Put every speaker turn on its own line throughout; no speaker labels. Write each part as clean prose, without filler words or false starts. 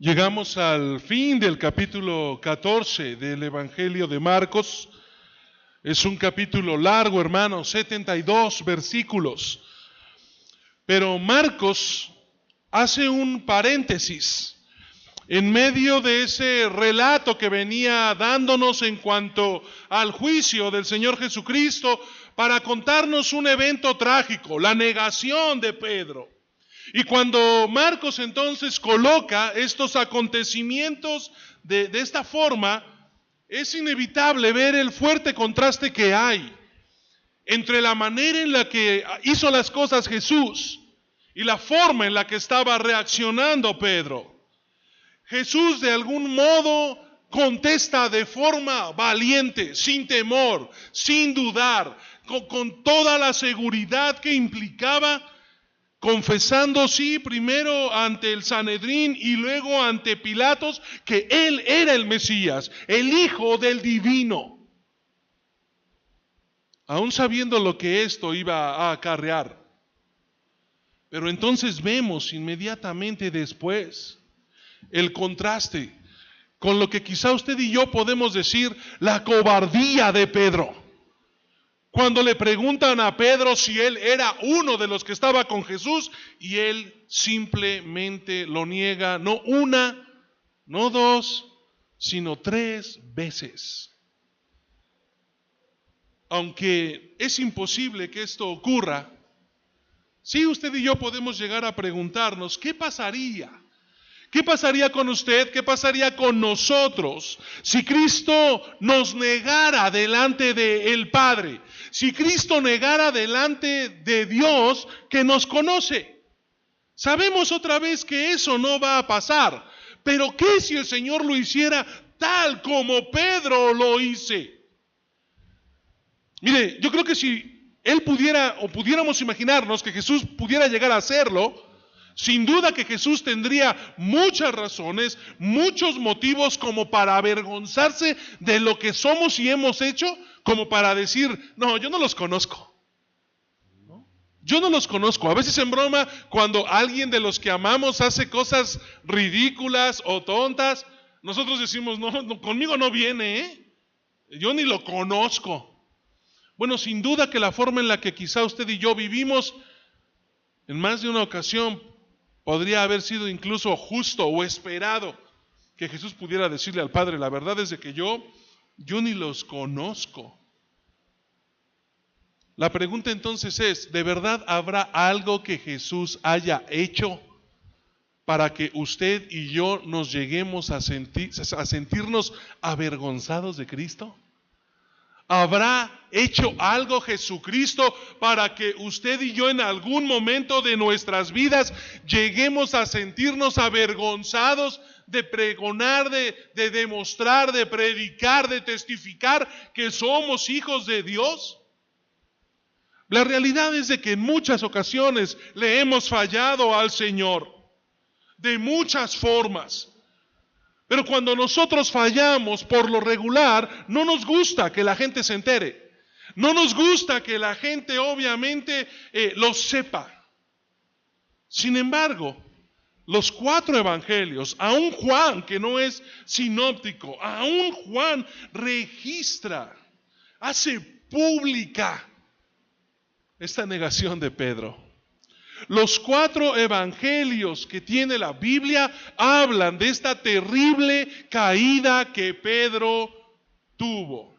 Llegamos al fin del capítulo 14 del Evangelio de Marcos. Es un capítulo largo, hermanos, 72 versículos. Pero Marcos hace un paréntesis en medio de ese relato que venía dándonos en cuanto al juicio del Señor Jesucristo para contarnos un evento trágico, la negación de Pedro. Y cuando Marcos entonces coloca estos acontecimientos de esta forma, es inevitable ver el fuerte contraste que hay entre la manera en la que hizo las cosas Jesús y la forma en la que estaba reaccionando Pedro. Jesús de algún modo contesta de forma valiente, sin temor, sin dudar, con toda la seguridad que implicaba, confesando sí primero ante el Sanedrín y luego ante Pilatos que él era el Mesías, el Hijo del Divino. Aún sabiendo lo que esto iba a acarrear. Pero entonces vemos inmediatamente después el contraste con lo que quizá usted y yo podemos decir la cobardía de Pedro. Cuando le preguntan a Pedro si él era uno de los que estaba con Jesús y él simplemente lo niega, no una, no dos, sino 3 veces. Aunque es imposible que esto ocurra, sí usted y yo podemos llegar a preguntarnos, ¿qué pasaría? ¿Qué pasaría con usted? ¿Qué pasaría con nosotros si Cristo nos negara delante del Padre? Si Cristo negara delante de Dios que nos conoce. Sabemos otra vez que eso no va a pasar. Pero ¿qué si el Señor lo hiciera tal como Pedro lo hizo? Mire, yo creo que si Él pudiera o pudiéramos imaginarnos que Jesús pudiera llegar a hacerlo, sin duda que Jesús tendría muchas razones, muchos motivos como para avergonzarse de lo que somos y hemos hecho, como para decir, no, yo no los conozco. Yo no los conozco. A veces en broma, cuando alguien de los que amamos hace cosas ridículas o tontas, nosotros decimos, no, conmigo no viene, ¿eh? Yo ni lo conozco. Bueno, sin duda que la forma en la que quizá usted y yo vivimos, en más de una ocasión, podría haber sido incluso justo o esperado que Jesús pudiera decirle al Padre, la verdad es de que yo ni los conozco. La pregunta entonces es, ¿de verdad habrá algo que Jesús haya hecho para que usted y yo nos lleguemos a sentirnos avergonzados de Cristo? ¿Habrá hecho algo Jesucristo para que usted y yo en algún momento de nuestras vidas lleguemos a sentirnos avergonzados de pregonar, de demostrar, de predicar, de testificar que somos hijos de Dios? La realidad es de que en muchas ocasiones le hemos fallado al Señor, de muchas formas. Pero cuando nosotros fallamos, por lo regular, no nos gusta que la gente se entere. No nos gusta que la gente obviamente lo sepa. Sin embargo, los 4 evangelios, aún Juan, que no es sinóptico, aún Juan registra, hace pública esta negación de Pedro. Los 4 evangelios que tiene la Biblia hablan de esta terrible caída que Pedro tuvo.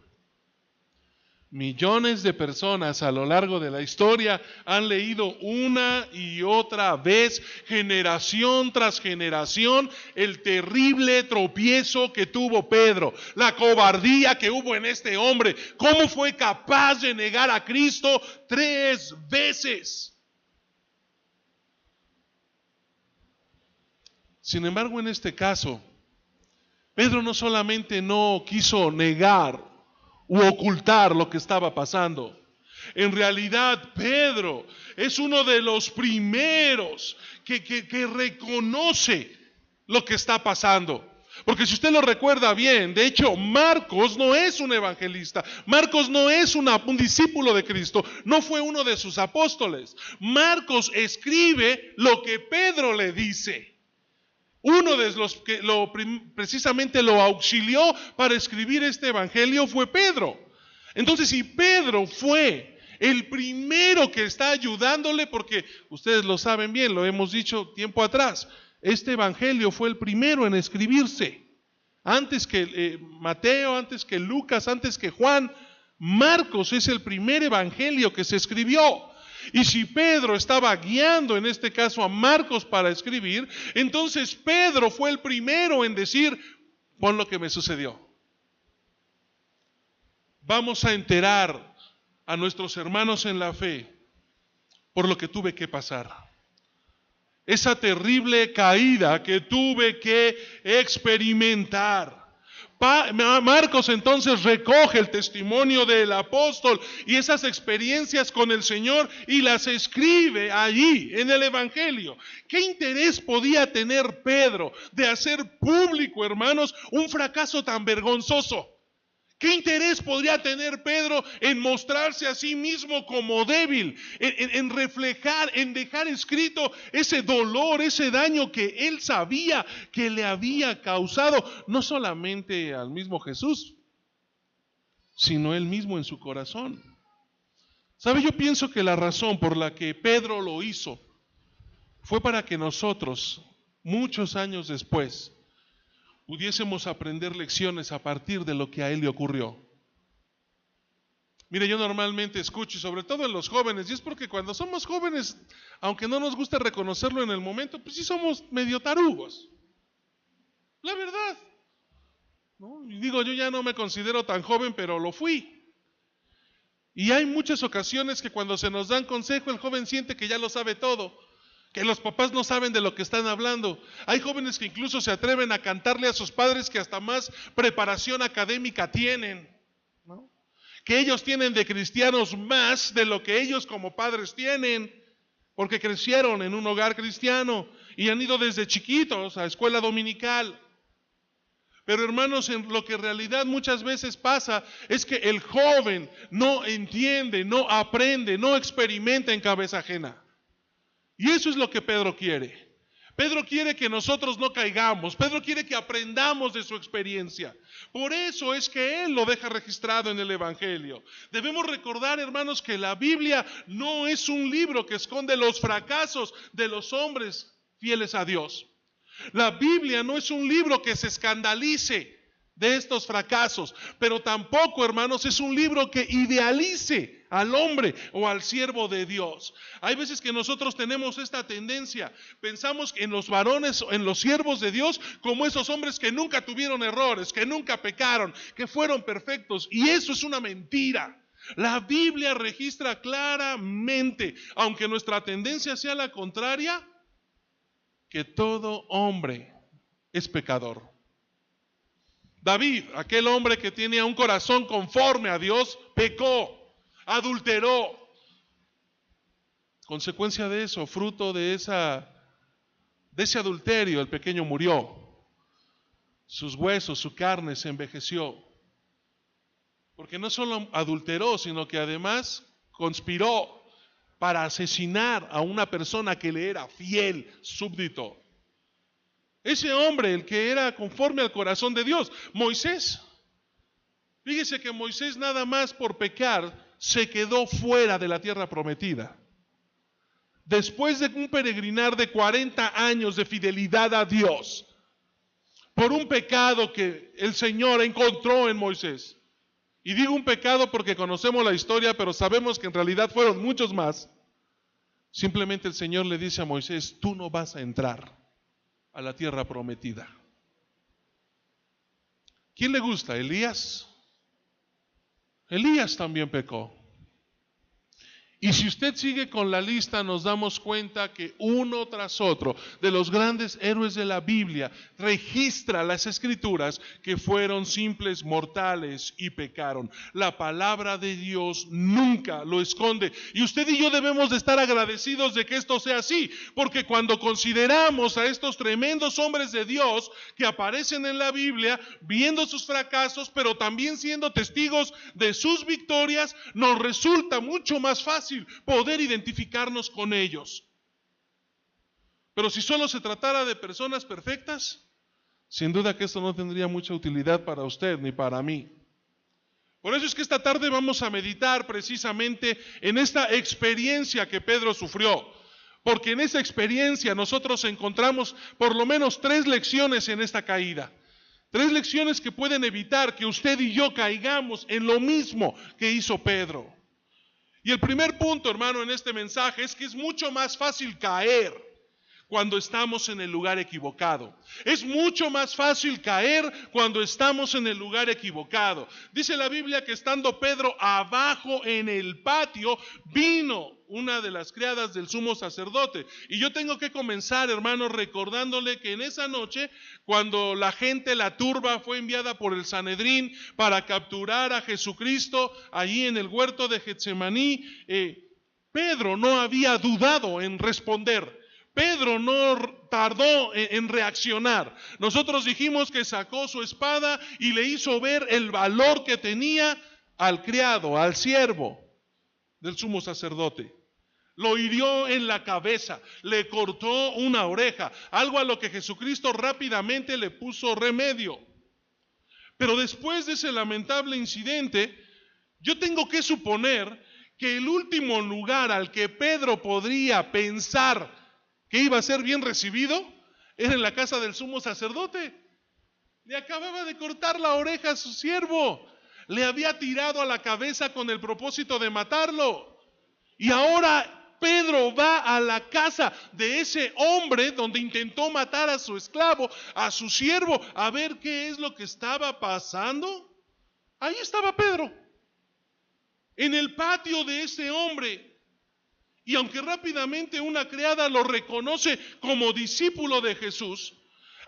Millones de personas a lo largo de la historia han leído una y otra vez, generación tras generación, el terrible tropiezo que tuvo Pedro, la cobardía que hubo en este hombre, cómo fue capaz de negar a Cristo 3 veces. Sin embargo, en este caso, Pedro no solamente no quiso negar u ocultar lo que estaba pasando. En realidad, Pedro es uno de los primeros que reconoce lo que está pasando. Porque si usted lo recuerda bien, de hecho, Marcos no es un evangelista. Marcos no es un discípulo de Cristo. No fue uno de sus apóstoles. Marcos escribe lo que Pedro le dice. uno de los que precisamente lo auxilió para escribir este evangelio fue Pedro. Entonces, si Pedro fue el primero que está ayudándole, porque ustedes lo saben bien, lo hemos dicho tiempo atrás, este evangelio fue el primero en escribirse. Antes que Mateo, antes que Lucas, antes que Juan, Marcos es el primer evangelio que se escribió. Y si Pedro estaba guiando en este caso a Marcos para escribir, entonces Pedro fue el primero en decir, pon lo que me sucedió. Vamos a enterar a nuestros hermanos en la fe por lo que tuve que pasar. Esa terrible caída que tuve que experimentar. Marcos entonces recoge el testimonio del apóstol y esas experiencias con el Señor y las escribe allí en el evangelio. ¿Qué interés podía tener Pedro de hacer público, hermanos, un fracaso tan vergonzoso? ¿Qué interés podría tener Pedro en mostrarse a sí mismo como débil, en reflejar, en dejar escrito ese dolor, ese daño que él sabía que le había causado, no solamente al mismo Jesús, sino él mismo en su corazón? ¿Sabe? Yo pienso que la razón por la que Pedro lo hizo fue para que nosotros, muchos años después, pudiésemos aprender lecciones a partir de lo que a él le ocurrió. Mire, yo normalmente escucho, y sobre todo en los jóvenes, y es porque cuando somos jóvenes, aunque no nos guste reconocerlo en el momento, pues sí somos medio tarugos. La verdad. ¿No? Y digo, yo ya no me considero tan joven, pero lo fui. Y hay muchas ocasiones que cuando se nos dan consejo, el joven siente que ya lo sabe todo, que los papás no saben de lo que están hablando. Hay jóvenes que incluso se atreven a cantarle a sus padres que hasta más preparación académica tienen, ¿no? Que ellos tienen de cristianos más de lo que ellos como padres tienen, porque crecieron en un hogar cristiano y han ido desde chiquitos a escuela dominical. Pero hermanos, en lo que en realidad muchas veces pasa es que el joven no entiende, no aprende, no experimenta en cabeza ajena. Y eso es lo que Pedro quiere. Pedro quiere que nosotros no caigamos. Pedro quiere que aprendamos de su experiencia. Por eso es que él lo deja registrado en el evangelio. Debemos recordar, hermanos, que la Biblia no es un libro que esconde los fracasos de los hombres fieles a Dios. La Biblia no es un libro que se escandalice de estos fracasos, pero tampoco, hermanos, es un libro que idealice al hombre o al siervo de Dios. Hay veces que nosotros tenemos esta tendencia, pensamos en los varones, en los siervos de Dios, como esos hombres que nunca tuvieron errores, que nunca pecaron, que fueron perfectos, y eso es una mentira. La Biblia registra claramente, aunque nuestra tendencia sea la contraria, que todo hombre es pecador. David, aquel hombre que tenía un corazón conforme a Dios, pecó, adulteró. Consecuencia de eso, fruto de ese adulterio, el pequeño murió. Sus huesos, su carne se envejeció. Porque no solo adulteró, sino que además conspiró para asesinar a una persona que le era fiel, súbdito. Ese hombre, el que era conforme al corazón de Dios, Moisés. Fíjese que Moisés nada más por pecar se quedó fuera de la tierra prometida. Después de un peregrinar de 40 años de fidelidad a Dios, por un pecado que el Señor encontró en Moisés. Y digo un pecado porque conocemos la historia, pero sabemos que en realidad fueron muchos más. Simplemente el Señor le dice a Moisés, tú no vas a entrar a la tierra prometida. ¿Quién le gusta? Elías. Elías también pecó. Y si usted sigue con la lista, nos damos cuenta que uno tras otro de los grandes héroes de la Biblia registra las escrituras que fueron simples mortales y pecaron. La palabra de Dios nunca lo esconde. Y usted y yo debemos de estar agradecidos de que esto sea así, porque cuando consideramos a estos tremendos hombres de Dios que aparecen en la Biblia, viendo sus fracasos, pero también siendo testigos de sus victorias, nos resulta mucho más fácil poder identificarnos con ellos. Pero si solo se tratara de personas perfectas, sin duda que esto no tendría mucha utilidad para usted ni para mí. Por eso es que esta tarde vamos a meditar precisamente en esta experiencia que Pedro sufrió. Porque en esa experiencia nosotros encontramos por lo menos 3 lecciones en esta caída. 3 lecciones que pueden evitar que usted y yo caigamos en lo mismo que hizo Pedro. Y el primer punto, hermano, en este mensaje es que es mucho más fácil caer cuando estamos en el lugar equivocado. Es mucho más fácil caer cuando estamos en el lugar equivocado. Dice la Biblia que estando Pedro abajo en el patio, vino una de las criadas del sumo sacerdote. Y yo tengo que comenzar, hermano, recordándole que en esa noche, cuando la gente, la turba, fue enviada por el Sanedrín para capturar a Jesucristo allí en el huerto de Getsemaní, Pedro no había dudado en responder. Pedro no tardó en reaccionar. Nosotros dijimos que sacó su espada y le hizo ver el valor que tenía al criado, al siervo del sumo sacerdote. Lo hirió en la cabeza, le cortó una oreja, algo a lo que Jesucristo rápidamente le puso remedio. Pero después de ese lamentable incidente, yo tengo que suponer que el último lugar al que Pedro podría pensar que iba a ser bien recibido era en la casa del sumo sacerdote. Le acababa de cortar la oreja a su siervo, le había tirado a la cabeza con el propósito de matarlo. Y ahora Pedro va a la casa de ese hombre donde intentó matar a su esclavo, a su siervo, a ver qué es lo que estaba pasando. Ahí estaba Pedro, en el patio de ese hombre. Y aunque rápidamente una criada lo reconoce como discípulo de Jesús,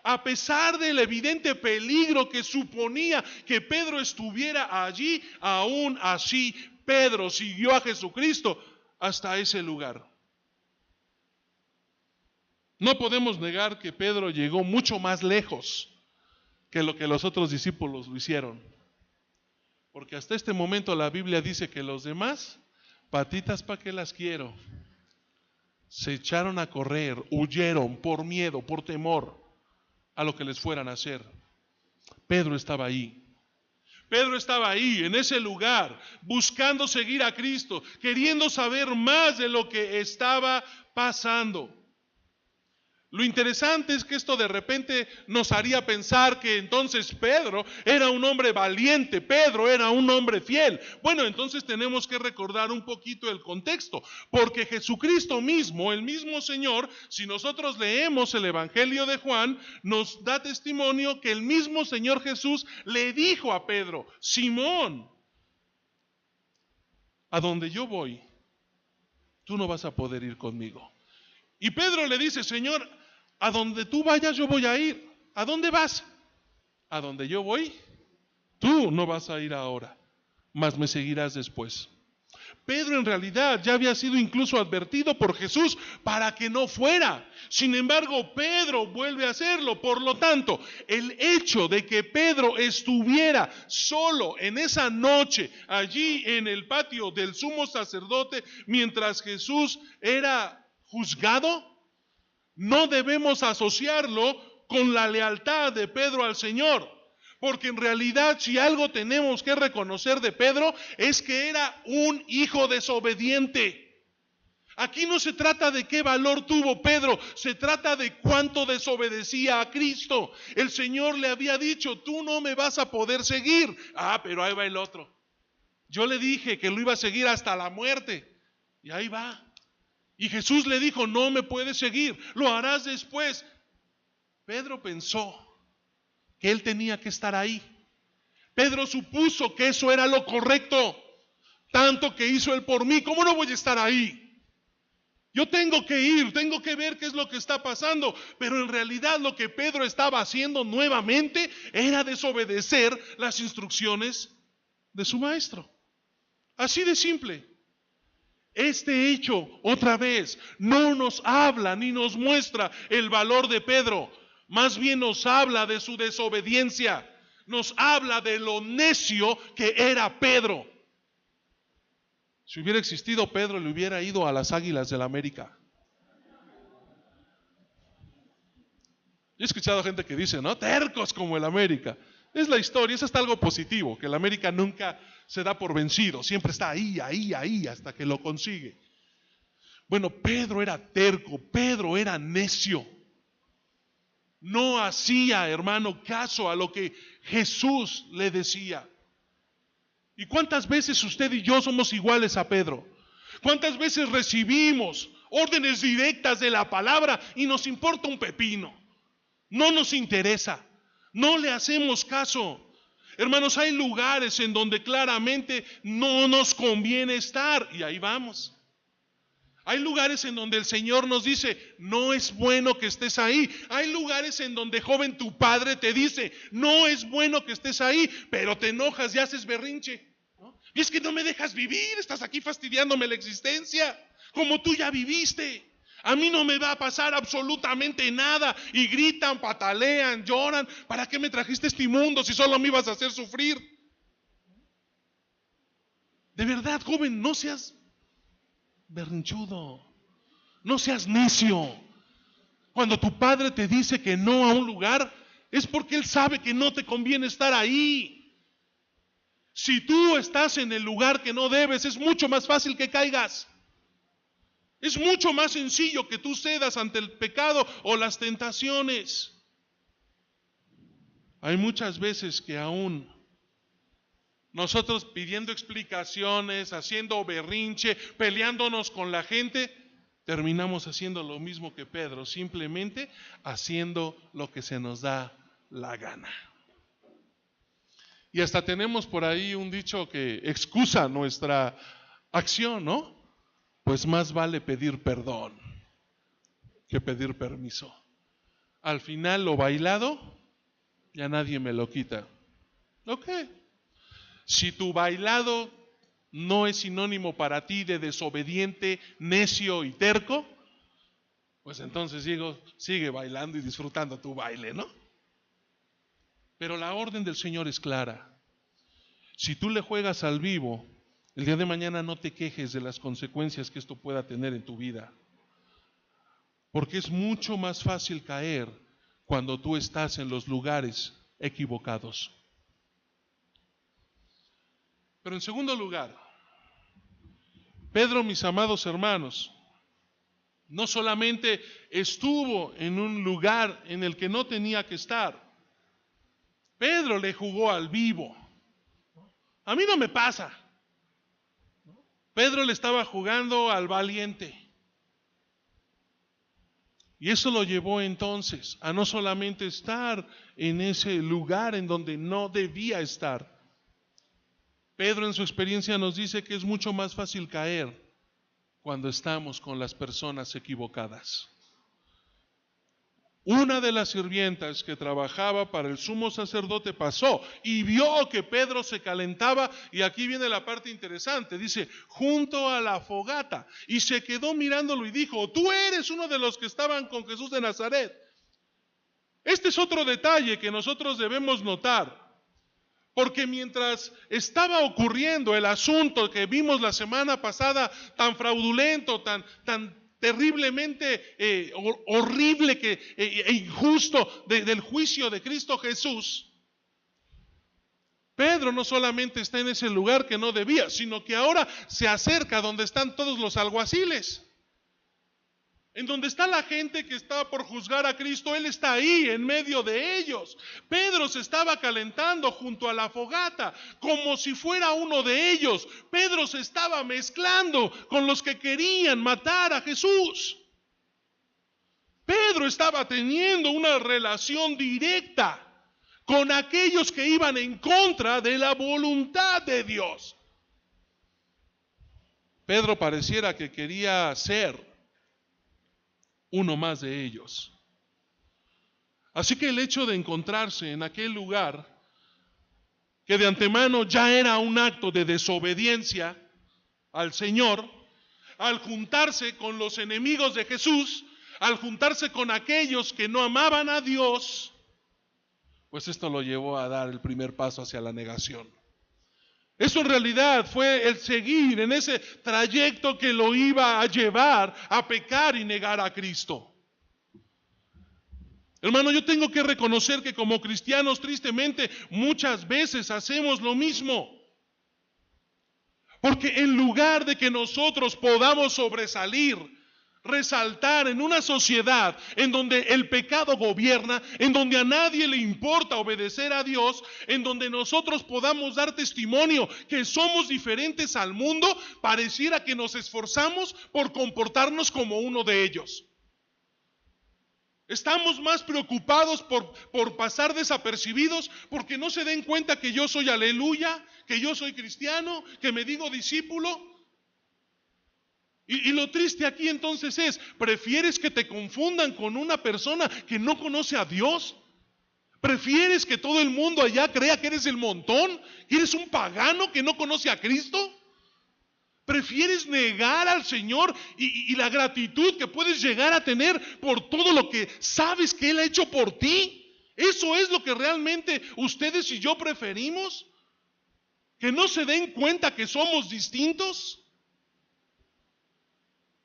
a pesar del evidente peligro que suponía que Pedro estuviera allí, aún así Pedro siguió a Jesucristo hasta ese lugar. No podemos negar que Pedro llegó mucho más lejos que lo que los otros discípulos lo hicieron. Porque hasta este momento la Biblia dice que los demás, patitas pa' que las quiero, se echaron a correr, huyeron por miedo, por temor a lo que les fueran a hacer. Pedro estaba ahí. Pedro estaba ahí, en ese lugar, buscando seguir a Cristo, queriendo saber más de lo que estaba pasando. Lo interesante es que esto de repente nos haría pensar que entonces Pedro era un hombre valiente, Pedro era un hombre fiel. Bueno, entonces tenemos que recordar un poquito el contexto, porque Jesucristo mismo, el mismo Señor, si nosotros leemos el Evangelio de Juan, nos da testimonio que el mismo Señor Jesús le dijo a Pedro: Simón, a donde yo voy, tú no vas a poder ir conmigo. Y Pedro le dice: Señor, a donde tú vayas yo voy a ir. ¿A dónde vas? A donde yo voy, tú no vas a ir ahora, mas me seguirás después. Pedro en realidad ya había sido incluso advertido por Jesús para que no fuera. Sin embargo, Pedro vuelve a hacerlo. Por lo tanto, el hecho de que Pedro estuviera solo en esa noche, allí en el patio del sumo sacerdote, mientras Jesús era juzgado, no debemos asociarlo con la lealtad de Pedro al Señor. Porque en realidad, si algo tenemos que reconocer de Pedro, es que era un hijo desobediente. Aquí no se trata de qué valor tuvo Pedro, se trata de cuánto desobedecía a Cristo. El Señor le había dicho: tú no me vas a poder seguir. Pero ahí va el otro. Yo le dije que lo iba a seguir hasta la muerte. Y ahí va. Y Jesús le dijo: no me puedes seguir, lo harás después. Pedro pensó que él tenía que estar ahí. Pedro supuso que eso era lo correcto. Tanto que hizo él por mí, ¿cómo no voy a estar ahí? Yo tengo que ir, tengo que ver qué es lo que está pasando. Pero en realidad lo que Pedro estaba haciendo nuevamente era desobedecer las instrucciones de su maestro. Así de simple. Este hecho, otra vez, no nos habla ni nos muestra el valor de Pedro. Más bien nos habla de su desobediencia. Nos habla de lo necio que era Pedro. Si hubiera existido Pedro, le hubiera ido a las Águilas del la América. Yo he escuchado gente que dice, ¿no? Tercos como el América. Es la historia, es hasta algo positivo, que el América nunca se da por vencido, siempre está ahí, hasta que lo consigue. Bueno, Pedro era terco, Pedro era necio. No hacía, hermano, caso a lo que Jesús le decía. ¿Y cuántas veces usted y yo somos iguales a Pedro? ¿Cuántas veces recibimos órdenes directas de la palabra y nos importa un pepino? No nos interesa, no le hacemos caso. Hermanos, hay lugares en donde claramente no nos conviene estar y ahí vamos. Hay lugares en donde el Señor nos dice, no es bueno que estés ahí. Hay lugares en donde, joven, tu padre te dice, no es bueno que estés ahí, pero te enojas y haces berrinche, ¿no? Y es que no me dejas vivir, estás aquí fastidiándome la existencia, como tú ya viviste. A mí no me va a pasar absolutamente nada. Y gritan, patalean, lloran. ¿Para qué me trajiste este mundo si solo me ibas a hacer sufrir? De verdad, joven, no seas berrinchudo, no seas necio. Cuando tu padre te dice que no a un lugar, es porque él sabe que no te conviene estar ahí. Si tú estás en el lugar que no debes, es mucho más fácil que caigas. Es mucho más sencillo que tú cedas ante el pecado o las tentaciones. Hay muchas veces que aún nosotros pidiendo explicaciones, haciendo berrinche, peleándonos con la gente, terminamos haciendo lo mismo que Pedro, simplemente haciendo lo que se nos da la gana. Y hasta tenemos por ahí un dicho que excusa nuestra acción, ¿no? Pues más vale pedir perdón que pedir permiso. Al final lo bailado, ya nadie me lo quita. Ok. Si tu bailado no es sinónimo para ti de desobediente, necio y terco, pues entonces digo, sigue bailando y disfrutando tu baile, ¿no? Pero la orden del Señor es clara. Si tú le juegas al vivo, el día de mañana no te quejes de las consecuencias que esto pueda tener en tu vida. Porque es mucho más fácil caer cuando tú estás en los lugares equivocados. Pero en segundo lugar, Pedro, mis amados hermanos, no solamente estuvo en un lugar en el que no tenía que estar, Pedro le jugó al vivo. A mí no me pasa. Pedro le estaba jugando al valiente. Y eso lo llevó entonces a no solamente estar en ese lugar en donde no debía estar. Pedro en su experiencia nos dice que es mucho más fácil caer cuando estamos con las personas equivocadas. Una de las sirvientas que trabajaba para el sumo sacerdote pasó y vio que Pedro se calentaba, y aquí viene la parte interesante, dice, junto a la fogata, y se quedó mirándolo y dijo, tú eres uno de los que estaban con Jesús de Nazaret. Este es otro detalle que nosotros debemos notar. Porque mientras estaba ocurriendo el asunto que vimos la semana pasada, tan fraudulento, tan terriblemente horrible e injusto del juicio de Cristo Jesús, Pedro no solamente está en ese lugar que no debía, sino que ahora se acerca donde están todos los alguaciles. En donde está la gente que está por juzgar a Cristo, Él está ahí en medio de ellos. Pedro se estaba calentando junto a la fogata, como si fuera uno de ellos. Pedro se estaba mezclando con los que querían matar a Jesús. Pedro estaba teniendo una relación directa con aquellos que iban en contra de la voluntad de Dios. Pedro pareciera que quería ser uno más de ellos. Así que el hecho de encontrarse en aquel lugar, que de antemano ya era un acto de desobediencia al Señor, al juntarse con los enemigos de Jesús, al juntarse con aquellos que no amaban a Dios, pues esto lo llevó a dar el primer paso hacia la negación. Eso en realidad fue el seguir en ese trayecto que lo iba a llevar a pecar y negar a Cristo. Hermano, yo tengo que reconocer que como cristianos, tristemente, muchas veces hacemos lo mismo. Porque en lugar de que nosotros podamos sobresalir, resaltar en una sociedad en donde el pecado gobierna, en donde a nadie le importa obedecer a Dios, en donde nosotros podamos dar testimonio que somos diferentes al mundo, pareciera que nos esforzamos por comportarnos como uno de ellos. Estamos más preocupados por pasar desapercibidos, porque no se den cuenta que yo soy aleluya, que yo soy cristiano, que me digo discípulo. Y lo triste aquí entonces es, ¿prefieres que te confundan con una persona que no conoce a Dios? ¿Prefieres que todo el mundo allá crea que eres el montón? ¿Que eres un pagano que no conoce a Cristo? ¿Prefieres negar al Señor y la gratitud que puedes llegar a tener por todo lo que sabes que Él ha hecho por ti? ¿Eso es lo que realmente ustedes y yo preferimos? ¿Que no se den cuenta que somos distintos?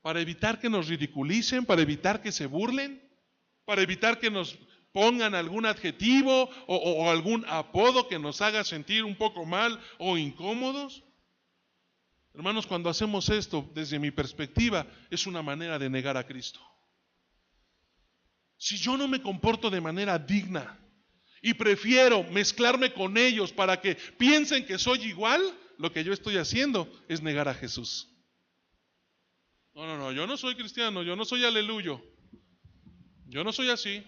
Para evitar que nos ridiculicen, para evitar que se burlen, para evitar que nos pongan algún adjetivo o algún apodo que nos haga sentir un poco mal o incómodos. Hermanos, cuando hacemos esto, desde mi perspectiva, es una manera de negar a Cristo. Si yo no me comporto de manera digna y prefiero mezclarme con ellos para que piensen que soy igual, lo que yo estoy haciendo es negar a Jesús. No, yo no soy cristiano, yo no soy aleluyo, yo no soy así.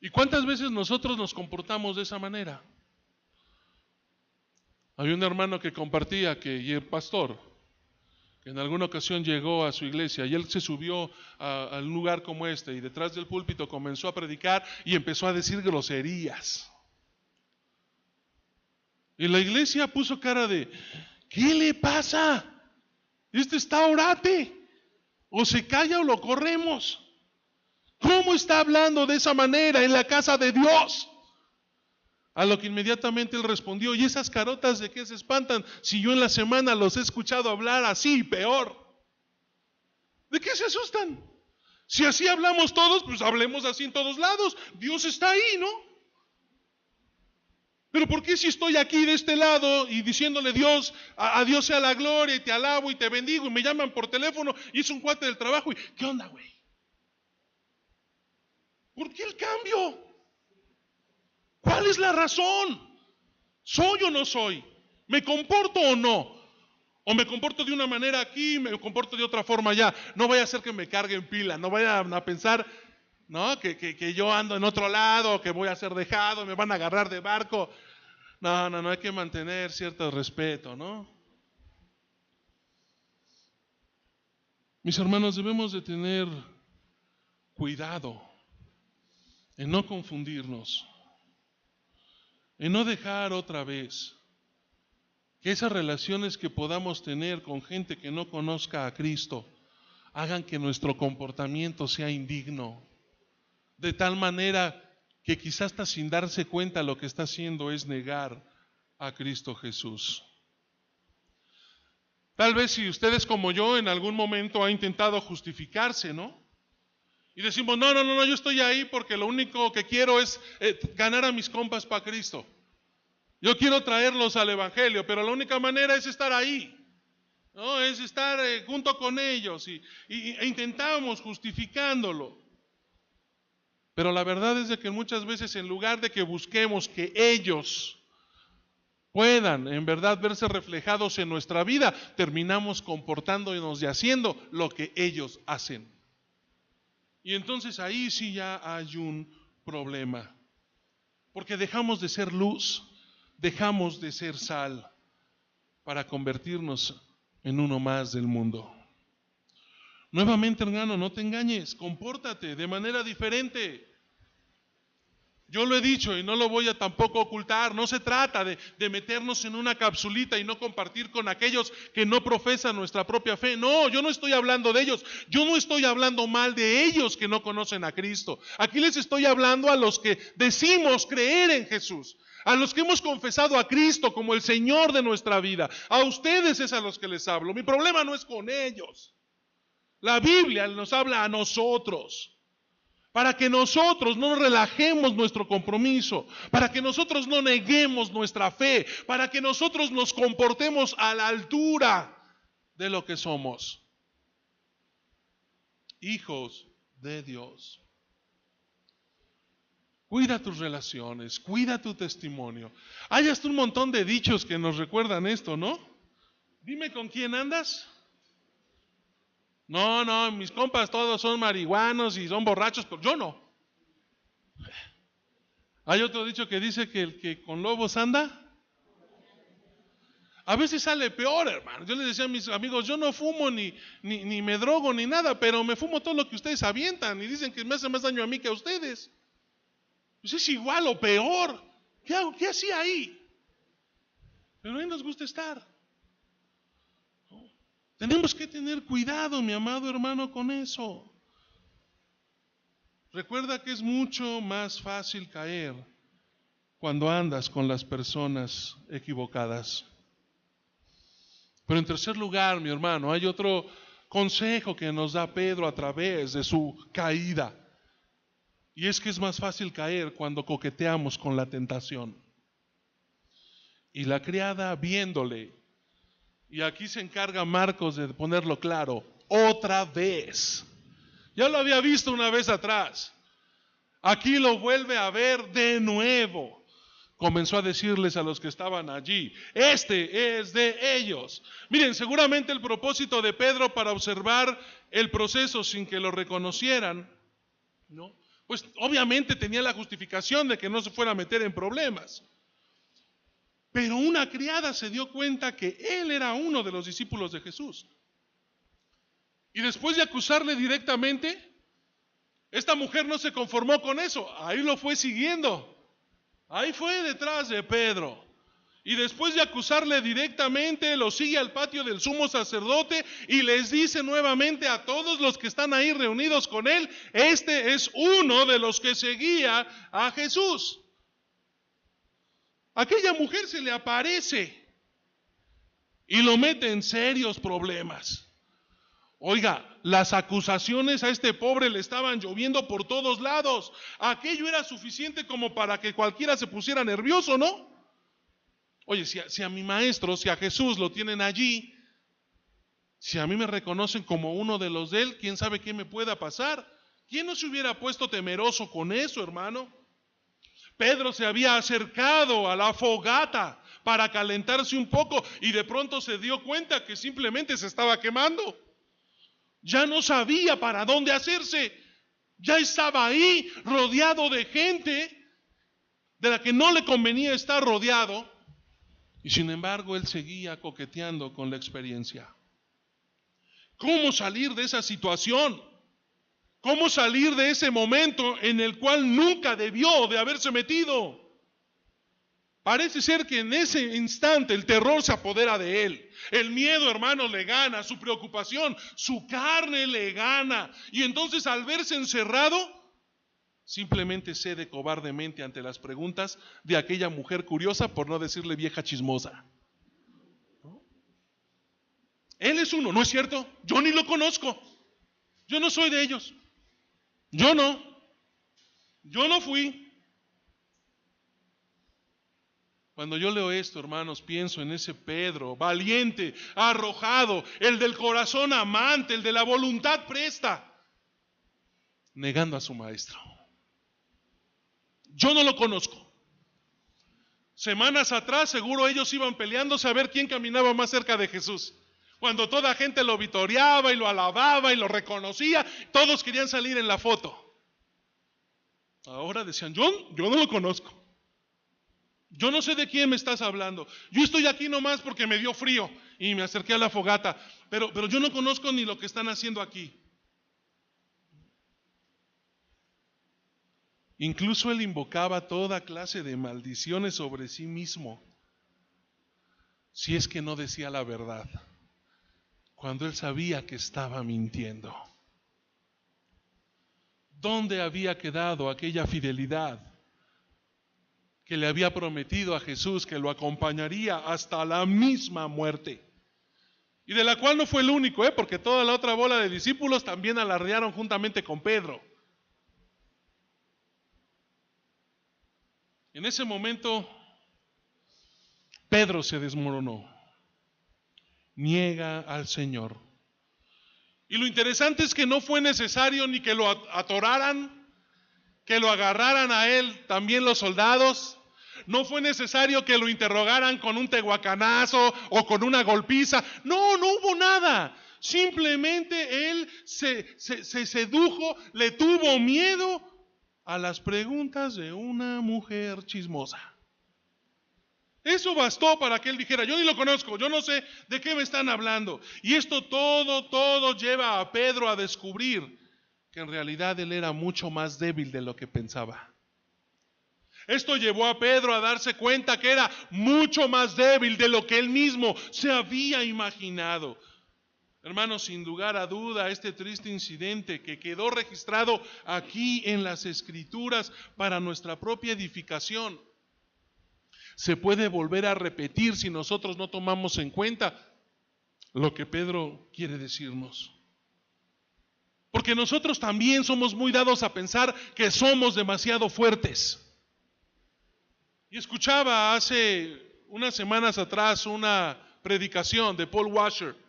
¿Y cuántas veces nosotros nos comportamos de esa manera? Había un hermano que compartía y el pastor, que en alguna ocasión llegó a su iglesia y él se subió a un lugar como este y detrás del púlpito comenzó a predicar y empezó a decir groserías. Y la iglesia puso cara de, ¿qué le pasa? Este está orate, o se calla o lo corremos. ¿Cómo está hablando de esa manera en la casa de Dios? A lo que inmediatamente él respondió, ¿y esas carotas de qué se espantan si yo en la semana los he escuchado hablar así, peor? ¿De qué se asustan? Si así hablamos todos, pues hablemos así en todos lados. Dios está ahí, ¿no? Pero ¿por qué si estoy aquí de este lado y diciéndole Dios, a Dios sea la gloria y te alabo y te bendigo y me llaman por teléfono y es un cuate del trabajo y ¿qué onda, güey? ¿Por qué el cambio? ¿Cuál es la razón? ¿Soy o no soy? ¿Me comporto o no? ¿O me comporto de una manera aquí y me comporto de otra forma allá? No vaya a ser que me cargue en pila, no vayan a pensar, ¿no? que yo ando en otro lado, que voy a ser dejado, me van a agarrar de barco. No, hay que mantener cierto respeto, ¿no? Mis hermanos, debemos de tener cuidado en no confundirnos, en no dejar otra vez que esas relaciones que podamos tener con gente que no conozca a Cristo hagan que nuestro comportamiento sea indigno, de tal manera que quizás hasta sin darse cuenta lo que está haciendo es negar a Cristo Jesús. Tal vez si ustedes como yo en algún momento han intentado justificarse, ¿no? Y decimos, no, yo estoy ahí porque lo único que quiero es ganar a mis compas para Cristo. Yo quiero traerlos al Evangelio, pero la única manera es estar ahí, ¿no? Es estar junto con ellos e intentamos justificándolo. Pero la verdad es de que muchas veces en lugar de que busquemos que ellos puedan en verdad verse reflejados en nuestra vida, terminamos comportándonos y haciendo lo que ellos hacen. Y entonces ahí sí ya hay un problema, porque dejamos de ser luz, dejamos de ser sal para convertirnos en uno más del mundo. Nuevamente, hermano, no te engañes, compórtate de manera diferente. Yo lo he dicho y no lo voy a tampoco ocultar, no se trata de meternos en una capsulita y no compartir con aquellos que no profesan nuestra propia fe. No, yo no estoy hablando de ellos, yo no estoy hablando mal de ellos que no conocen a Cristo. Aquí les estoy hablando a los que decimos creer en Jesús, a los que hemos confesado a Cristo como el Señor de nuestra vida. A ustedes es a los que les hablo. Mi problema no es con ellos. La Biblia nos habla a nosotros. para que nosotros no relajemos nuestro compromiso, para que nosotros no neguemos nuestra fe, para que nosotros nos comportemos a la altura de lo que somos. Hijos de Dios. Cuida tus relaciones, cuida tu testimonio. Hay hasta un montón de dichos que nos recuerdan esto, ¿no? Dime con quién andas. No, mis compas todos son marihuanos y son borrachos, pero yo no. Hay otro dicho que dice que el que con lobos anda, a veces sale peor, hermano. Yo les decía a mis amigos, yo no fumo ni me drogo ni nada, pero me fumo todo lo que ustedes avientan y dicen que me hace más daño a mí que a ustedes. Pues es igual o peor. ¿Qué hacía ahí? Pero ahí nos gusta estar. ¿No? Tenemos que tener cuidado, mi amado hermano, con eso. Recuerda que es mucho más fácil caer cuando andas con las personas equivocadas. Pero en tercer lugar, mi hermano, hay otro consejo que nos da Pedro a través de su caída. Y es que es más fácil caer cuando coqueteamos con la tentación. Y la criada viéndole, y aquí se encarga Marcos de ponerlo claro, otra vez. Ya lo había visto una vez atrás. Aquí lo vuelve a ver de nuevo. Comenzó a decirles a los que estaban allí, este es de ellos. Miren, seguramente el propósito de Pedro para observar el proceso sin que lo reconocieran, ¿no? Pues obviamente tenía la justificación de que no se fuera a meter en problemas. Pero una criada se dio cuenta que él era uno de los discípulos de Jesús. Y después de acusarle directamente, esta mujer no se conformó con eso, ahí lo fue siguiendo. Ahí fue detrás de Pedro. Y después de acusarle directamente, lo sigue al patio del sumo sacerdote y les dice nuevamente a todos los que están ahí reunidos con él, este es uno de los que seguía a Jesús. Aquella mujer se le aparece y lo mete en serios problemas. Oiga, las acusaciones a este pobre le estaban lloviendo por todos lados. Aquello era suficiente como para que cualquiera se pusiera nervioso, ¿no? Oye, si a mi maestro, si a Jesús lo tienen allí, si a mí me reconocen como uno de los de él, ¿quién sabe qué me pueda pasar? ¿Quién no se hubiera puesto temeroso con eso, hermano? Pedro se había acercado a la fogata para calentarse un poco y de pronto se dio cuenta que simplemente se estaba quemando. Ya no sabía para dónde hacerse. Ya estaba ahí rodeado de gente de la que no le convenía estar rodeado. Y sin embargo, él seguía coqueteando con la experiencia. ¿Cómo salir de esa situación? ¿Cómo salir de ese momento en el cual nunca debió de haberse metido? Parece ser que en ese instante el terror se apodera de él. El miedo, hermanos, le gana, su preocupación, su carne le gana. Y entonces al verse encerrado, simplemente cede cobardemente ante las preguntas de aquella mujer curiosa, por no decirle vieja chismosa. ¿No? Él es uno, ¿no es cierto? Yo ni lo conozco. Yo no soy de ellos. Yo no fui. Cuando yo leo esto, hermanos, pienso en ese Pedro, valiente, arrojado, el del corazón amante, el de la voluntad presta, negando a su maestro. Yo no lo conozco. Semanas atrás seguro ellos iban peleándose a ver quién caminaba más cerca de Jesús. Cuando toda gente lo vitoreaba y lo alababa y lo reconocía, todos querían salir en la foto. Ahora decían, yo no lo conozco. Yo no sé de quién me estás hablando. Yo estoy aquí nomás porque me dio frío y me acerqué a la fogata. Pero yo no conozco ni lo que están haciendo aquí. Incluso él invocaba toda clase de maldiciones sobre sí mismo, si es que no decía la verdad, cuando él sabía que estaba mintiendo. ¿Dónde había quedado aquella fidelidad que le había prometido a Jesús que lo acompañaría hasta la misma muerte? Y de la cual no fue el único, porque toda la otra bola de discípulos también alardearon juntamente con Pedro. En ese momento, Pedro se desmoronó, niega al Señor. Y lo interesante es que no fue necesario ni que lo atoraran, que lo agarraran a él también los soldados. No fue necesario que lo interrogaran con un tehuacanazo o con una golpiza. No, no hubo nada. Simplemente él se sedujo, le tuvo miedo a las preguntas de una mujer chismosa. Eso bastó para que él dijera, yo ni lo conozco, yo no sé de qué me están hablando. Y esto todo lleva a Pedro a descubrir que en realidad él era mucho más débil de lo que pensaba. Esto llevó a Pedro a darse cuenta que era mucho más débil de lo que él mismo se había imaginado. Hermanos, sin lugar a duda, este triste incidente que quedó registrado aquí en las Escrituras para nuestra propia edificación, se puede volver a repetir si nosotros no tomamos en cuenta lo que Pedro quiere decirnos. Porque nosotros también somos muy dados a pensar que somos demasiado fuertes. Y escuchaba hace unas semanas atrás una predicación de Paul Washer.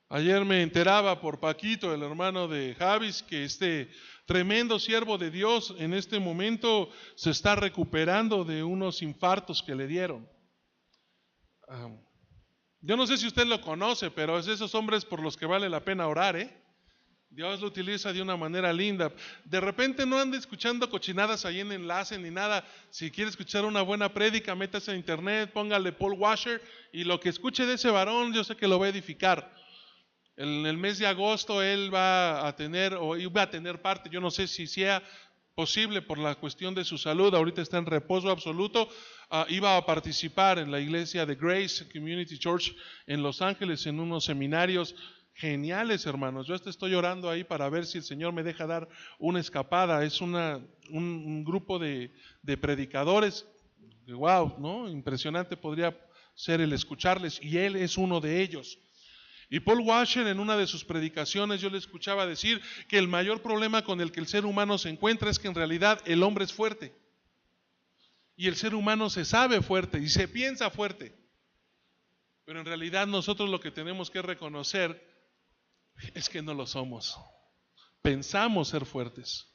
Ayer me enteraba por Paquito, el hermano de Javis, que este tremendo siervo de Dios en este momento se está recuperando de unos infartos que le dieron. Yo no sé si usted lo conoce, pero es esos hombres por los que vale la pena orar, ¿eh? Dios lo utiliza de una manera linda. De repente no ande escuchando cochinadas ahí en enlace ni nada. Si quiere escuchar una buena prédica, métase a internet, póngale Paul Washer y lo que escuche de ese varón, yo sé que lo va a edificar. En el mes de agosto él va a tener, o iba a tener parte, yo no sé si sea posible por la cuestión de su salud, ahorita está en reposo absoluto, iba a participar en la iglesia de Grace Community Church en Los Ángeles en unos seminarios geniales, hermanos. Yo estoy orando ahí para ver si el Señor me deja dar una escapada. Es un grupo de predicadores, wow, ¿no? Impresionante podría ser el escucharles, y él es uno de ellos. Y Paul Washer en una de sus predicaciones yo le escuchaba decir que el mayor problema con el que el ser humano se encuentra es que en realidad el hombre es fuerte. Y el ser humano se sabe fuerte y se piensa fuerte. Pero en realidad nosotros lo que tenemos que reconocer es que no lo somos. Pensamos ser fuertes.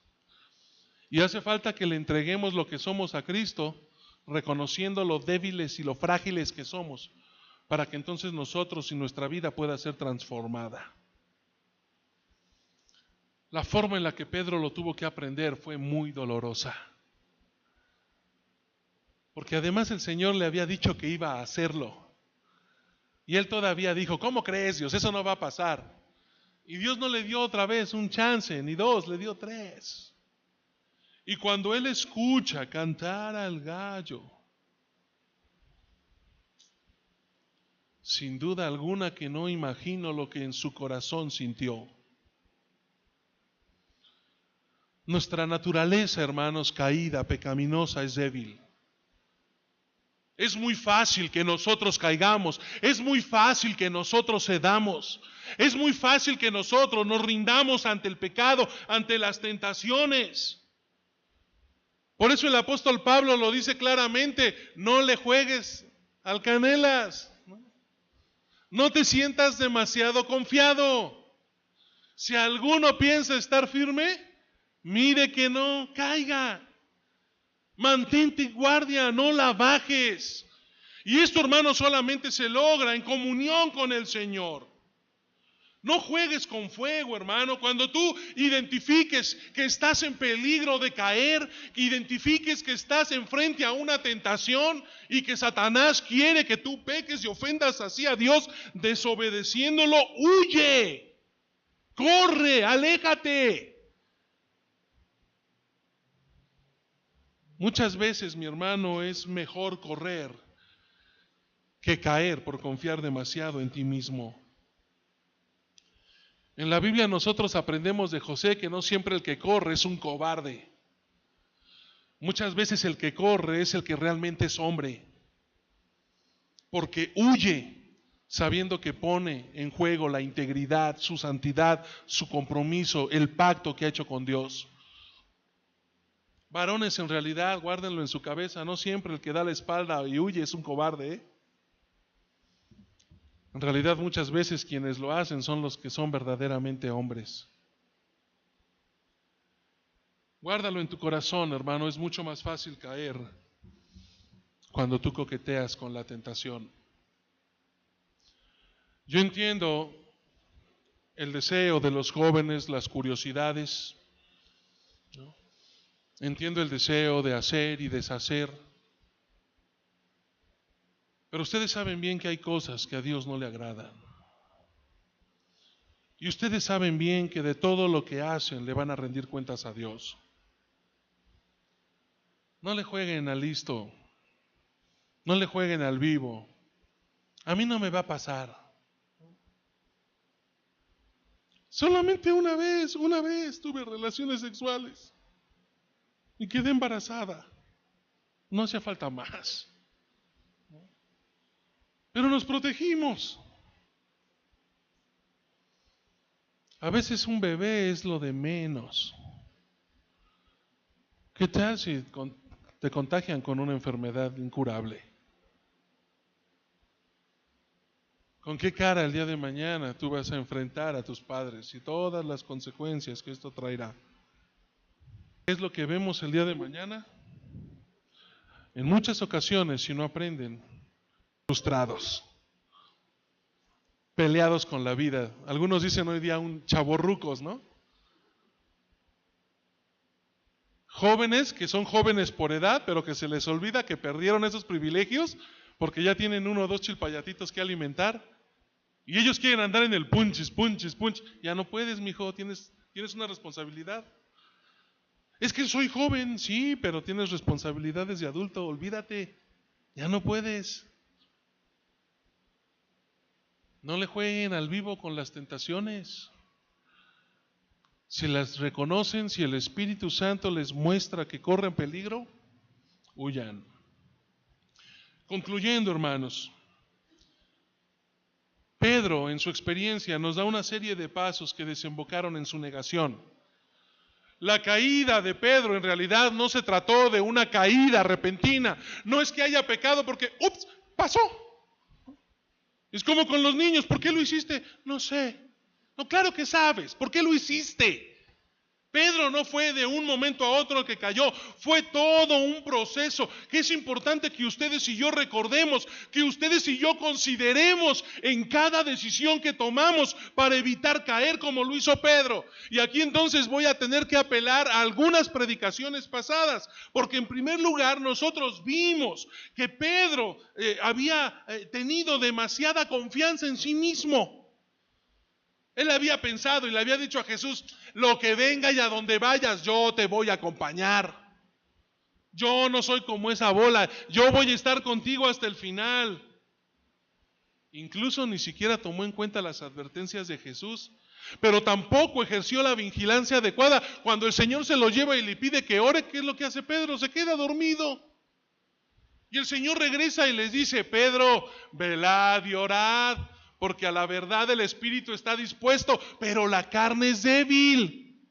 Y hace falta que le entreguemos lo que somos a Cristo, reconociendo lo débiles y lo frágiles que somos, para que entonces nosotros y nuestra vida pueda ser transformada. La forma en la que Pedro lo tuvo que aprender fue muy dolorosa. Porque además el Señor le había dicho que iba a hacerlo. Y él todavía dijo, ¿cómo crees, Dios? Eso no va a pasar. Y Dios no le dio otra vez un chance, ni dos, le dio 3. Y cuando él escucha cantar al gallo, sin duda alguna que no imagino lo que en su corazón sintió. Nuestra naturaleza, hermanos, caída, pecaminosa, es débil. Es muy fácil que nosotros caigamos, es muy fácil que nosotros cedamos, es muy fácil que nosotros nos rindamos ante el pecado, ante las tentaciones. Por eso el apóstol Pablo lo dice claramente, no le juegues al canelas. No te sientas demasiado confiado. Si alguno piensa estar firme, mire que no caiga. Mantente guardia, no la bajes. Y esto, hermano, solamente se logra en comunión con el Señor. No juegues con fuego, hermano. Cuando tú identifiques que estás en peligro de caer, que identifiques que estás enfrente a una tentación y que Satanás quiere que tú peques y ofendas así a Dios, desobedeciéndolo, huye, corre, aléjate. Muchas veces, mi hermano, es mejor correr que caer por confiar demasiado en ti mismo. En la Biblia nosotros aprendemos de José que no siempre el que corre es un cobarde. Muchas veces el que corre es el que realmente es hombre, porque huye sabiendo que pone en juego la integridad, su santidad, su compromiso, el pacto que ha hecho con Dios. Varones, en realidad, guárdenlo en su cabeza, no siempre el que da la espalda y huye es un cobarde, ¿eh? En realidad muchas veces quienes lo hacen son los que son verdaderamente hombres. Guárdalo en tu corazón, hermano, es mucho más fácil caer cuando tú coqueteas con la tentación. Yo entiendo el deseo de los jóvenes, las curiosidades, ¿no? Entiendo el deseo de hacer y deshacer, pero ustedes saben bien que hay cosas que a Dios no le agradan. Y ustedes saben bien que de todo lo que hacen le van a rendir cuentas a Dios. No le jueguen al listo, no le jueguen al vivo. A mí no me va a pasar. Solamente una vez tuve relaciones sexuales y quedé embarazada. No hacía falta más. Pero nos protegimos. A veces un bebé es lo de menos. ¿Qué tal si te contagian con una enfermedad incurable? ¿Con qué cara el día de mañana tú vas a enfrentar a tus padres y todas las consecuencias que esto traerá? ¿Qué es lo que vemos el día de mañana? En muchas ocasiones, si no aprenden, frustrados, peleados con la vida. Algunos dicen hoy día un chavorrucos, ¿no? Jóvenes que son jóvenes por edad, pero que se les olvida que perdieron esos privilegios porque ya tienen 1 o 2 chilpayatitos que alimentar y ellos quieren andar en el punches. Ya no puedes, mijo, tienes una responsabilidad. Es que soy joven, sí, pero tienes responsabilidades de adulto, olvídate, ya no puedes. No le jueguen al vivo con las tentaciones. Si las reconocen, si el Espíritu Santo les muestra que corren peligro, huyan. Concluyendo, hermanos, Pedro en su experiencia nos da una serie de pasos que desembocaron en su negación. La caída de Pedro en realidad no se trató de una caída repentina. No es que haya pecado porque, ¡ups!, pasó. Es como con los niños, ¿por qué lo hiciste? No sé. No, claro que sabes, ¿por qué lo hiciste? Pedro no fue de un momento a otro que cayó, fue todo un proceso que es importante que ustedes y yo recordemos, que ustedes y yo consideremos en cada decisión que tomamos para evitar caer como lo hizo Pedro. Y aquí entonces voy a tener que apelar a algunas predicaciones pasadas, porque en primer lugar nosotros vimos que Pedro había tenido demasiada confianza en sí mismo. Él había pensado y le había dicho a Jesús, lo que venga y a donde vayas, yo te voy a acompañar. Yo no soy como esa bola, yo voy a estar contigo hasta el final. Incluso ni siquiera tomó en cuenta las advertencias de Jesús, pero tampoco ejerció la vigilancia adecuada. Cuando el Señor se lo lleva y le pide que ore, ¿qué es lo que hace Pedro? Se queda dormido. Y el Señor regresa y les dice, Pedro, velad y orad, porque a la verdad el espíritu está dispuesto, pero la carne es débil.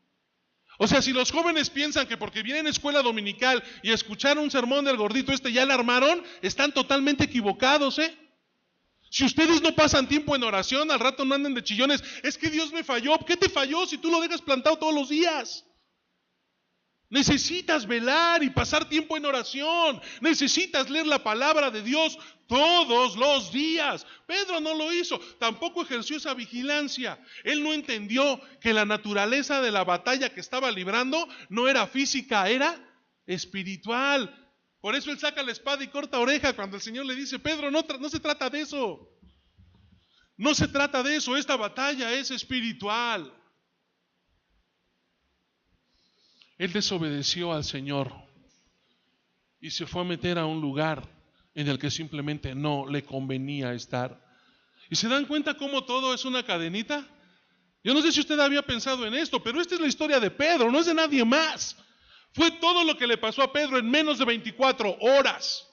O sea, si los jóvenes piensan que porque vienen a escuela dominical y escucharon un sermón del gordito ya la armaron, están totalmente equivocados, ¿eh? Si ustedes no pasan tiempo en oración, al rato no anden de chillones, es que Dios me falló. ¿Qué te falló si tú lo dejas plantado todos los días? Necesitas velar y pasar tiempo en oración. Necesitas leer la palabra de Dios todos los días. Pedro no lo hizo, tampoco ejerció esa vigilancia. Él no entendió que la naturaleza de la batalla que estaba librando no era física, era espiritual. Por eso él saca la espada y corta oreja cuando el Señor le dice, Pedro, no se trata de eso. No se trata de eso, esta batalla es espiritual. Él desobedeció al Señor y se fue a meter a un lugar en el que simplemente no le convenía estar. ¿Y se dan cuenta cómo todo es una cadenita? Yo no sé si usted había pensado en esto, pero esta es la historia de Pedro, no es de nadie más. Fue todo lo que le pasó a Pedro en menos de 24 horas.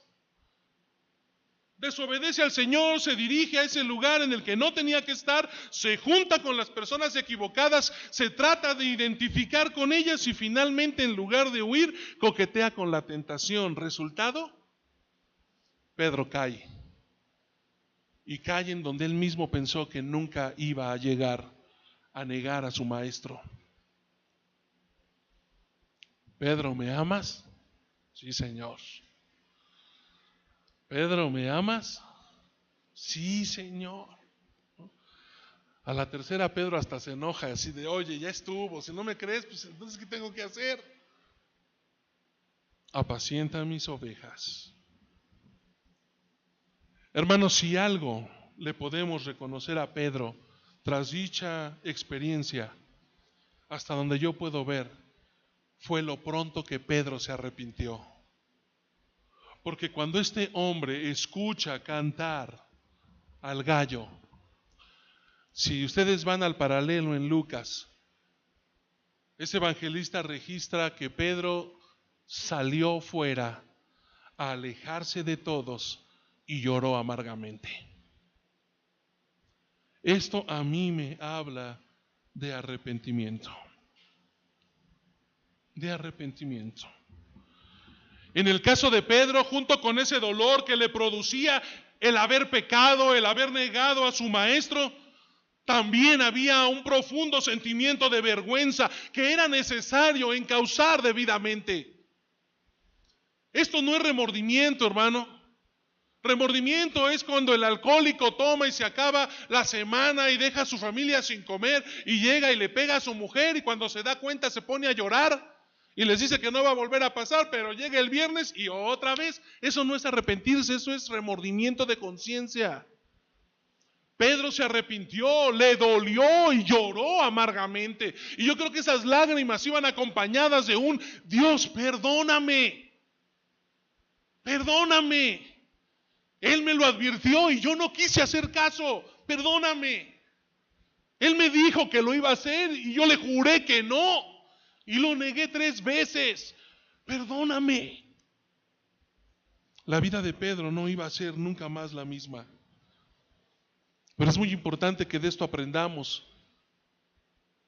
desobedece al Señor, se dirige a ese lugar en el que no tenía que estar, se junta con las personas equivocadas, se trata de identificar con ellas y finalmente, en lugar de huir, coquetea con la tentación. ¿Resultado? Pedro cae. Y cae en donde él mismo pensó que nunca iba a llegar, a negar a su maestro. Pedro, ¿me amas? Sí, Señor. Pedro, ¿me amas? Sí, Señor. A la tercera Pedro hasta se enoja, así de, oye, ya estuvo, si no me crees, pues entonces ¿qué tengo que hacer? Apacienta mis ovejas. Hermanos, si algo le podemos reconocer a Pedro tras dicha experiencia, hasta donde yo puedo ver, fue lo pronto que Pedro se arrepintió. Porque cuando este hombre escucha cantar al gallo, si ustedes van al paralelo en Lucas, ese evangelista registra que Pedro salió fuera a alejarse de todos y lloró amargamente. Esto a mí me habla de arrepentimiento. De arrepentimiento. En el caso de Pedro, junto con ese dolor que le producía el haber pecado, el haber negado a su maestro, también había un profundo sentimiento de vergüenza que era necesario encauzar debidamente. Esto no es remordimiento, hermano. Remordimiento es cuando el alcohólico toma y se acaba la semana y deja a su familia sin comer y llega y le pega a su mujer y cuando se da cuenta se pone a llorar y les dice que no va a volver a pasar, pero llega el viernes y otra vez. Eso no es arrepentirse, eso es remordimiento de conciencia. Pedro se arrepintió, le dolió y lloró amargamente. Y yo creo que esas lágrimas iban acompañadas de un Dios, perdóname, perdóname. Él me lo advirtió y yo no quise hacer caso, perdóname. Él me dijo que lo iba a hacer y yo le juré que no. Y lo negué 3 veces, perdóname. La vida de Pedro no iba a ser nunca más la misma. Pero es muy importante que de esto aprendamos,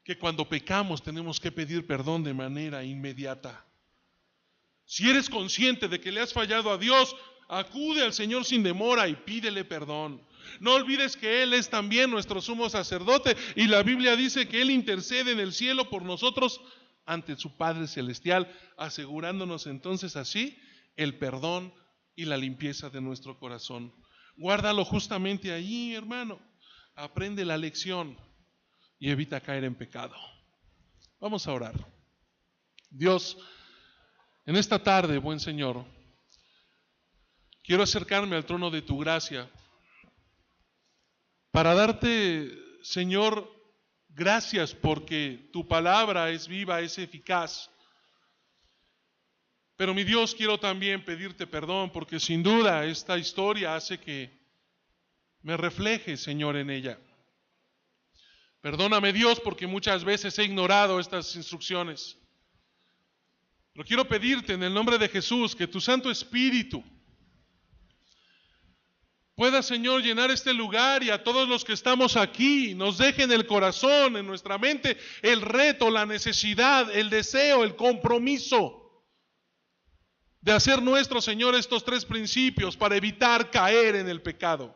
que cuando pecamos tenemos que pedir perdón de manera inmediata. Si eres consciente de que le has fallado a Dios, acude al Señor sin demora y pídele perdón. No olvides que Él es también nuestro sumo sacerdote y la Biblia dice que Él intercede en el cielo por nosotros ante su Padre Celestial, asegurándonos entonces así el perdón y la limpieza de nuestro corazón. Guárdalo justamente allí, hermano. Aprende la lección y evita caer en pecado. Vamos a orar. Dios, en esta tarde, buen Señor, quiero acercarme al trono de tu gracia para darte, Señor, gracias porque tu palabra es viva, es eficaz. Pero mi Dios, quiero también pedirte perdón porque sin duda esta historia hace que me refleje, Señor, en ella. Perdóname, Dios, porque muchas veces he ignorado estas instrucciones. Pero quiero pedirte en el nombre de Jesús que tu Santo Espíritu pueda, Señor, llenar este lugar y a todos los que estamos aquí nos deje en el corazón, en nuestra mente, el reto, la necesidad, el deseo, el compromiso de hacer nuestro, Señor, estos 3 principios para evitar caer en el pecado.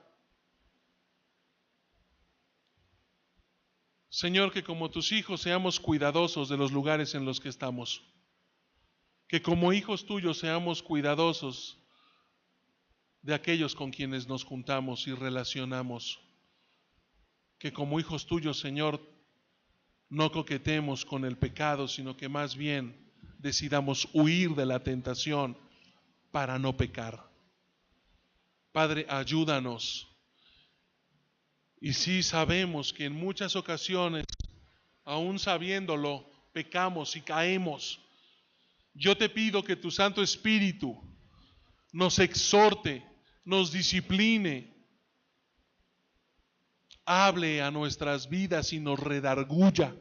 Señor, que como tus hijos seamos cuidadosos de los lugares en los que estamos. Que como hijos tuyos seamos cuidadosos de aquellos con quienes nos juntamos y relacionamos. Que como hijos tuyos, Señor, no coquetemos con el pecado, sino que más bien decidamos huir de la tentación para no pecar. Padre, ayúdanos. Y sí sabemos que en muchas ocasiones, aún sabiéndolo, pecamos y caemos. Yo te pido que tu Santo Espíritu nos exhorte, nos discipline, hable a nuestras vidas y nos redarguya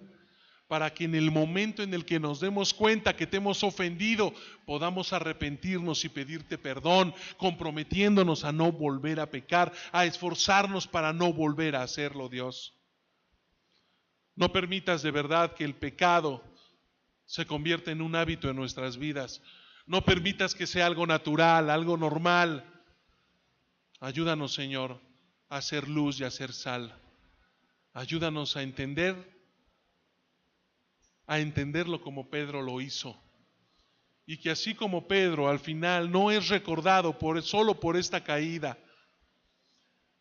para que en el momento en el que nos demos cuenta que te hemos ofendido, podamos arrepentirnos y pedirte perdón, comprometiéndonos a no volver a pecar, a esforzarnos para no volver a hacerlo, Dios. No permitas de verdad que el pecado se convierta en un hábito en nuestras vidas. No permitas que sea algo natural, algo normal. Ayúdanos, Señor, a hacer luz y a hacer sal. Ayúdanos a entenderlo como Pedro lo hizo. Y que así como Pedro al final no es recordado solo por esta caída,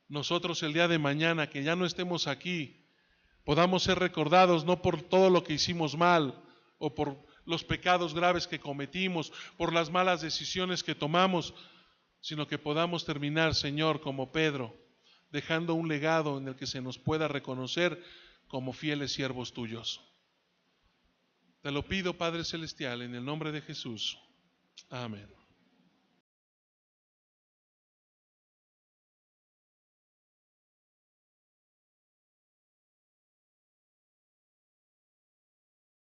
nosotros el día de mañana, que ya no estemos aquí, podamos ser recordados no por todo lo que hicimos mal o por los pecados graves que cometimos, por las malas decisiones que tomamos, sino que podamos terminar, Señor, como Pedro, dejando un legado en el que se nos pueda reconocer como fieles siervos tuyos. Te lo pido, Padre Celestial, en el nombre de Jesús. Amén.